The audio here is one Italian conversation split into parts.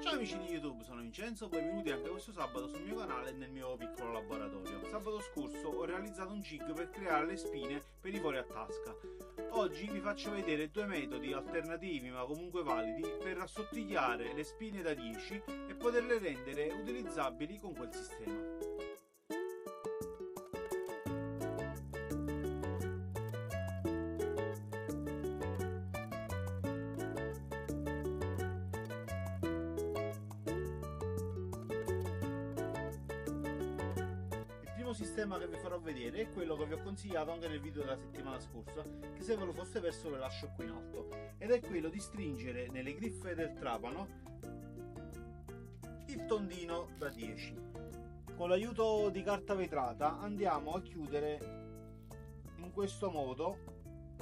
Ciao amici di YouTube, sono Vincenzo, benvenuti anche questo sabato sul mio canale e nel mio piccolo laboratorio. Sabato scorso ho realizzato un jig per creare le spine per i fori a tasca. Oggi vi faccio vedere due metodi alternativi ma comunque validi per assottigliare le spine da 10 e poterle rendere utilizzabili con quel sistema. Il primo sistema che vi farò vedere è quello che vi ho consigliato anche nel video della settimana scorsa, che se ve lo foste perso ve lo lascio qui in alto, ed è quello di stringere nelle griffe del trapano il tondino da 10. Con l'aiuto di carta vetrata andiamo a chiudere in questo modo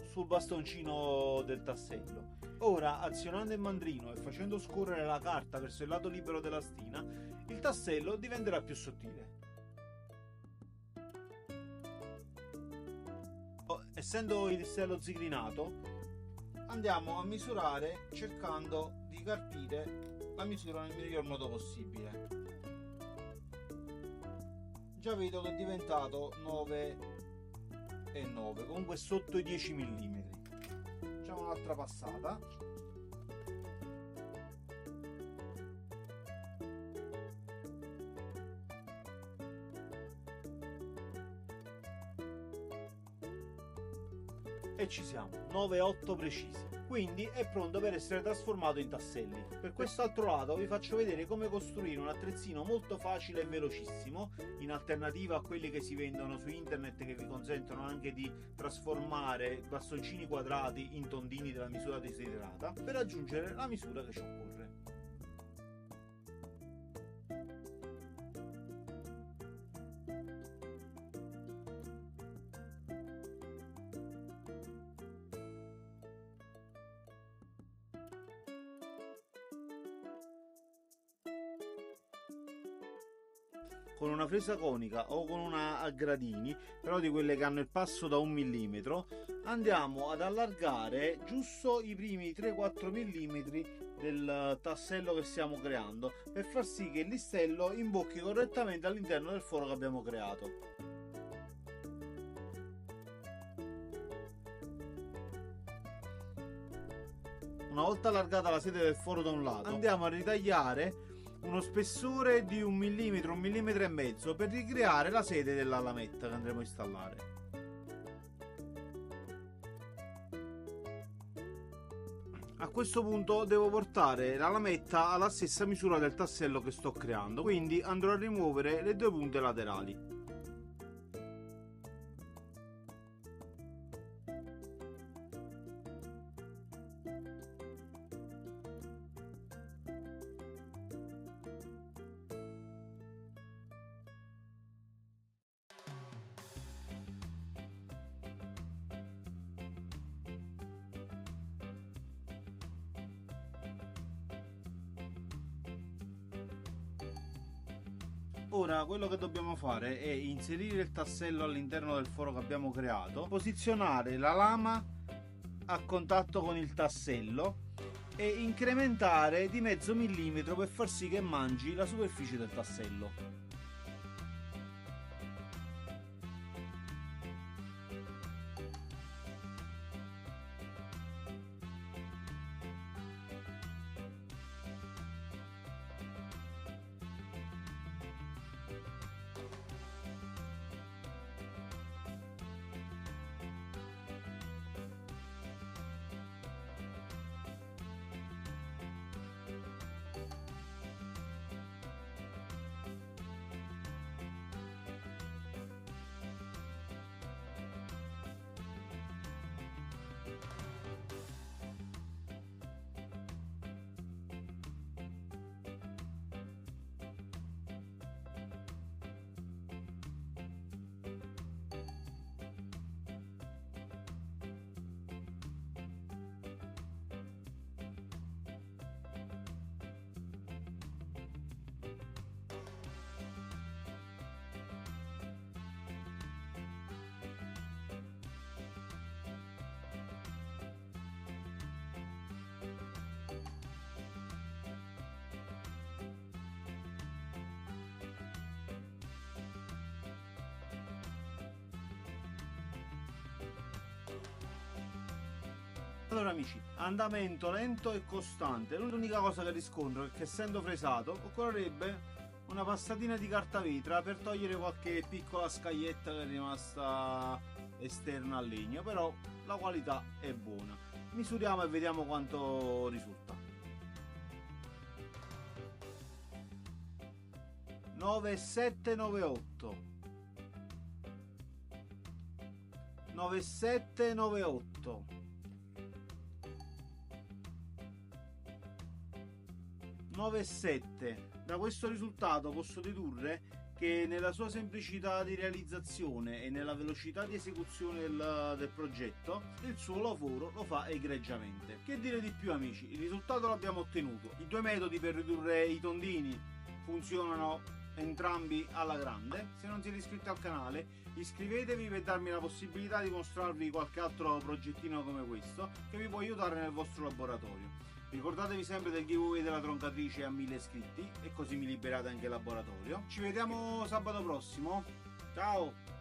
sul bastoncino del tassello. Ora, azionando il mandrino e facendo scorrere la carta verso il lato libero della stina, il tassello diventerà più sottile. Essendo il tassello zigrinato, andiamo a misurare cercando di carpire la misura nel miglior modo possibile. Già vedo che è diventato 9,9, comunque sotto i 10 mm. Facciamo un'altra passata. E ci siamo, 9,8 precisi, quindi è pronto per essere trasformato in tasselli. Per quest'altro lato vi faccio vedere come costruire un attrezzino molto facile e velocissimo, in alternativa a quelli che si vendono su internet, che vi consentono anche di trasformare bastoncini quadrati in tondini della misura desiderata, per raggiungere la misura che ci occorre. Con una fresa conica o con una a gradini, però di quelle che hanno il passo da 1 mm, andiamo ad allargare giusto i primi 3-4 mm del tassello che stiamo creando, per far sì che il listello imbocchi correttamente all'interno del foro che abbiamo creato. Una volta allargata la sede del foro da un lato, andiamo a ritagliare uno spessore di 1 mm, 1 mm e mezzo, per ricreare la sede della lametta che andremo a installare. A questo punto devo portare la lametta alla stessa misura del tassello che sto creando, quindi andrò a rimuovere le due punte laterali. Ora quello che dobbiamo fare è inserire il tassello all'interno del foro che abbiamo creato, posizionare la lama a contatto con il tassello e incrementare di mezzo millimetro per far sì che mangi la superficie del tassello. Allora amici, andamento lento e costante. L'unica cosa che riscontro è che essendo fresato occorrerebbe una passatina di carta vetra per togliere qualche piccola scaglietta che è rimasta esterna al legno, però la qualità è buona. Misuriamo e vediamo quanto risulta. 9798 9798 97. Da questo risultato posso dedurre che nella sua semplicità di realizzazione e nella velocità di esecuzione del progetto il suo lavoro lo fa egregiamente. Che dire di più amici, il risultato l'abbiamo ottenuto. I due metodi per ridurre i tondini funzionano entrambi alla grande. Se non siete iscritti al canale iscrivetevi per darmi la possibilità di mostrarvi qualche altro progettino come questo che vi può aiutare nel vostro laboratorio. Ricordatevi sempre del giveaway della troncatrice a 1000 iscritti e così mi liberate anche il laboratorio. Ci vediamo sabato prossimo. Ciao!